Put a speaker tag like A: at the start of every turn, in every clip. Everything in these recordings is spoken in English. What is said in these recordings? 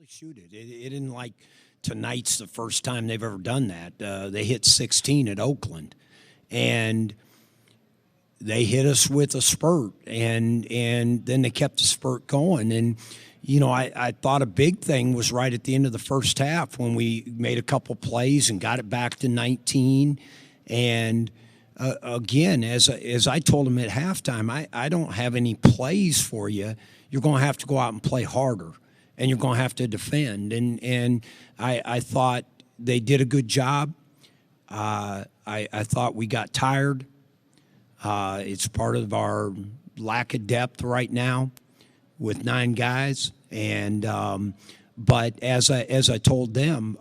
A: Shoot it. It isn't like tonight's the first time they've ever done that. They hit 16 at Oakland, and they hit us with a spurt, and then they kept the spurt going. And I thought a big thing was right at the end of the first half when we made a couple plays and got it back to 19. And again, as I told them at halftime, I don't have any plays for you. You're going to have to go out and play harder, and you're going to have to defend. And I thought they did a good job. I thought we got tired. It's part of our lack of depth right now with 9 guys. And but as I told them,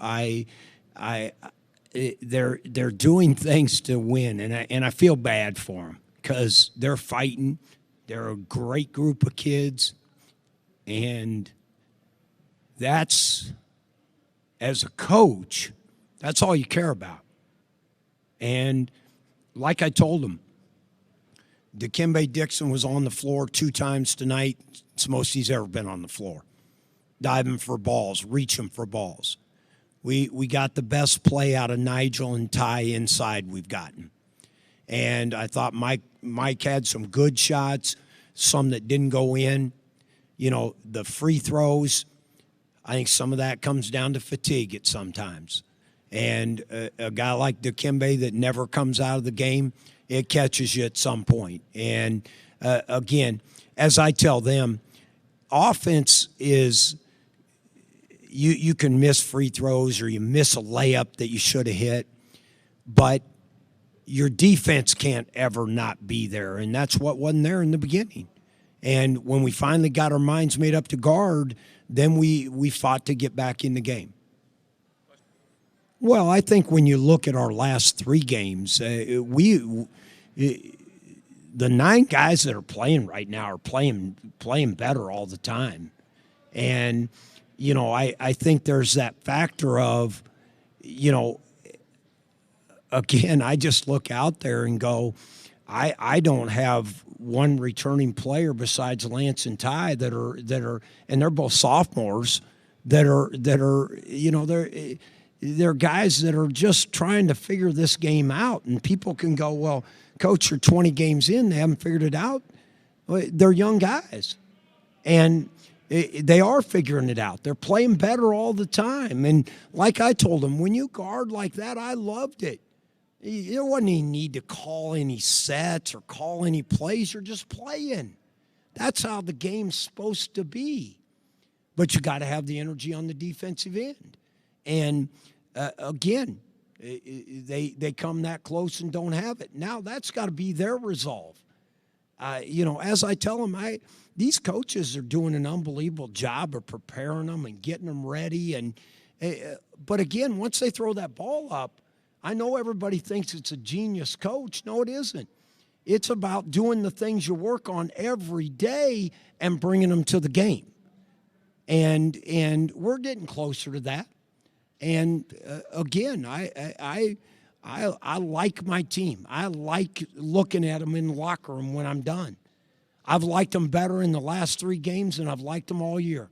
A: they're doing things to win, and I feel bad for them because they're fighting. They're a great group of kids, and that's, as a coach, that's all you care about. And like I told them, Dikembe Dixon was on the floor 2 times tonight. It's the most he's ever been on the floor, diving for balls, reaching for balls. We got the best play out of Najeal and Tai inside we've gotten. And I thought Mike had some good shots, some that didn't go in. The free throws, I think some of that comes down to fatigue at sometimes. And a guy like Dikembe that never comes out of the game, it catches you at some point. And, again, as I tell them, offense is you can miss free throws or you miss a layup that you should have hit, but your defense can't ever not be there, and that's what wasn't there in the beginning. And when we finally got our minds made up to guard, then we fought to get back in the game. Well, I think when you look at our last 3 games, the 9 guys that are playing right now are playing better all the time. And, I think there's that factor of, again, I just look out there and go, I don't have one returning player besides Lance and Tai that are, and they're both sophomores that are they're guys that are just trying to figure this game out. And people can go, well, Coach, you're 20 games in, they haven't figured it out. They're young guys, and they are figuring it out. They're playing better all the time. And like I told them, when you guard like that, I loved it. There wasn't any need to call any sets or call any plays. You're just playing. That's how the game's supposed to be. But you got to have the energy on the defensive end. And, again, they come that close and don't have it. Now that's got to be their resolve. As I tell them, these coaches are doing an unbelievable job of preparing them and getting them ready. But, again, once they throw that ball up, I know everybody thinks it's a genius coach. No, it isn't. It's about doing the things you work on every day and bringing them to the game. And we're getting closer to that. And, again, I like my team. I like looking at them in the locker room when I'm done. I've liked them better in the last 3 games than I've liked them all year.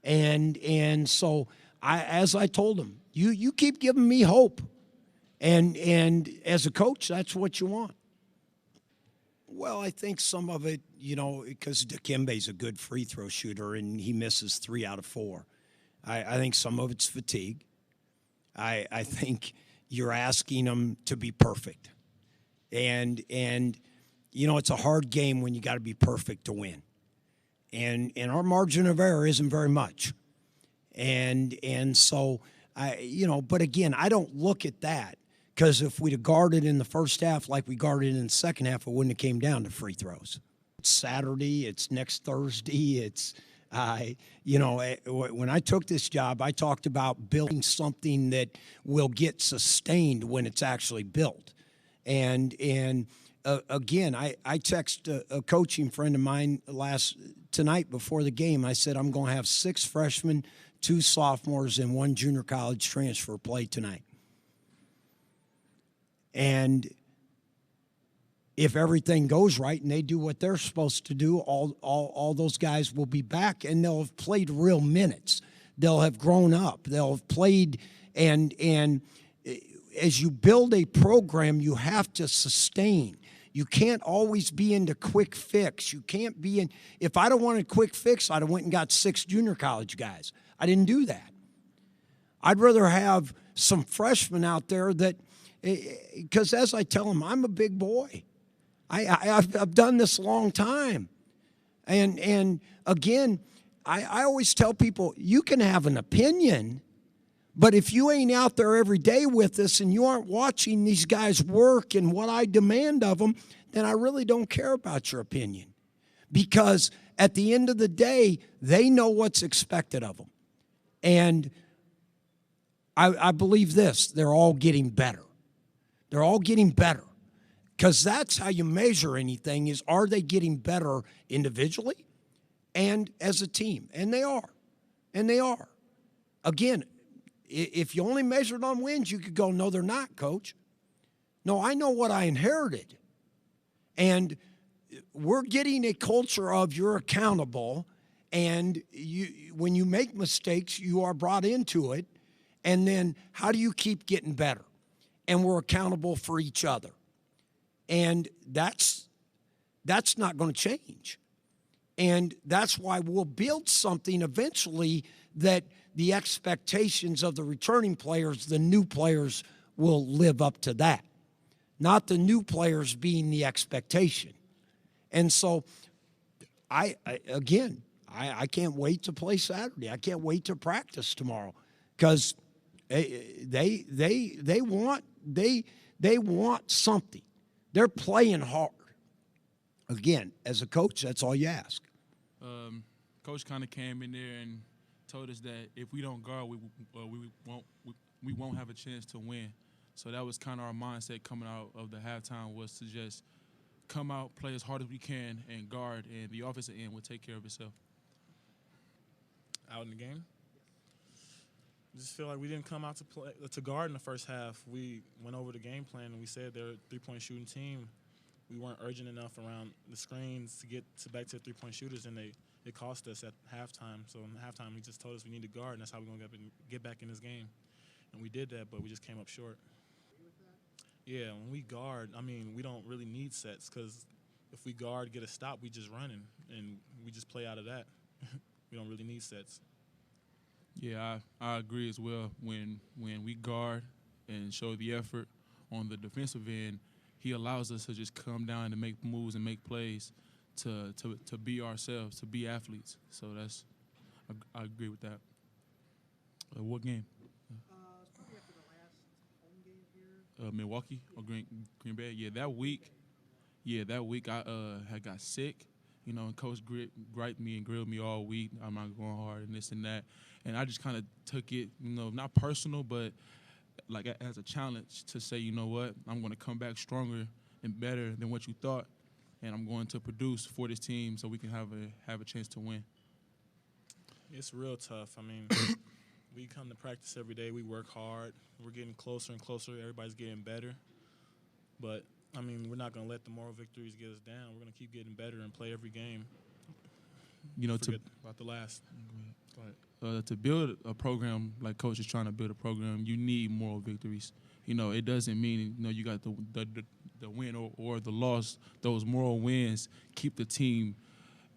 A: And so, as I told them, you keep giving me hope. And as a coach, that's what you want. Well, I think some of it, because Dikembe's a good free throw shooter and he misses 3 out of 4. I think some of it's fatigue. I think you're asking them to be perfect. And it's a hard game when you got to be perfect to win. And our margin of error isn't very much. And so, but again, I don't look at that. Because if we'd have guarded in the first half like we guarded in the second half, it wouldn't have came down to free throws. It's Saturday. It's next Thursday. It's, when I took this job, I talked about building something that will get sustained when it's actually built. And again, I texted a coaching friend of mine tonight before the game. I said, I'm going to have 6 freshmen, 2 sophomores, and 1 junior college transfer play tonight. And if everything goes right and they do what they're supposed to do, all those guys will be back and they'll have played real minutes. They'll have grown up. They'll have played, and as you build a program, you have to sustain. You can't always be into quick fix. You can't be in. If I'd have wanted a quick fix, I'd have went and got 6 junior college guys. I didn't do that. I'd rather have some freshmen out there that, because as I tell them, I'm a big boy. I've done this a long time. And again, I always tell people, you can have an opinion, but if you ain't out there every day with us and you aren't watching these guys work and what I demand of them, then I really don't care about your opinion. Because at the end of the day, they know what's expected of them. And I believe this, they're all getting better. They're all getting better. Because that's how you measure anything, is are they getting better individually and as a team? And they are. And they are. Again, if you only measured on wins, you could go, no, they're not, Coach. No, I know what I inherited. And we're getting a culture of you're accountable, and when you make mistakes, you are brought into it. And then how do you keep getting better? And we're accountable for each other. And that's not going to change. And that's why we'll build something eventually that the expectations of the returning players, the new players, will live up to that. Not the new players being the expectation. And so, I can't wait to play Saturday. I can't wait to practice tomorrow, because they want something. They're playing hard. Again, as a coach, that's all you ask.
B: Coach kind of came in there and told us that if we don't guard, we won't have a chance to win. So that was kind of our mindset coming out of the halftime, was to just come out, play as hard as we can, and guard, and the offensive end will take care of itself.
C: Out in the game? I just feel like we didn't come out to guard in the first half. We went over the game plan, and we said they're a three-point shooting team. We weren't urgent enough around the screens to get back to the three-point shooters, and it cost us at halftime. So in halftime, he just told us we need to guard, and that's how we're going to get back in this game. And we did that, but we just came up short. Yeah, when we guard, I mean, we don't really need sets, because if we guard, get a stop, we just running, and we just play out of that. We don't really need sets.
B: Yeah, I agree as well. When we guard and show the effort on the defensive end, he allows us to just come down and make moves and make plays to be ourselves, to be athletes. So I agree with that. What game?
D: Probably after the last home game here.
B: Milwaukee or Green Bay. Yeah, that week I had got sick. You know, and Coach griped me and grilled me all week. I'm not going hard and this and that. And I just kind of took it, you know, not personal, but like as a challenge to say, you know what, I'm going to come back stronger and better than what you thought, and I'm going to produce for this team so we can have a chance to win.
C: It's real tough. I mean, we come to practice every day. We work hard. We're getting closer and closer. Everybody's getting better. But, I mean, we're not going to let the moral victories get us down. We're going to keep getting better and play every game.
B: You know,
C: Forget about the last.
B: To build a program like Coach is trying to build a program, you need moral victories. You know, it doesn't mean, you know, you got the win or the loss. Those moral wins keep the team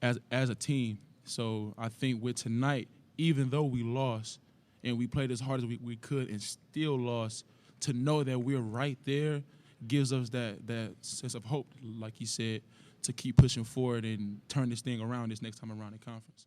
B: as a team. So I think with tonight, even though we lost and we played as hard as we could and still lost, to know that we're right there gives us that sense of hope, like he said, to keep pushing forward and turn this thing around this next time around in conference.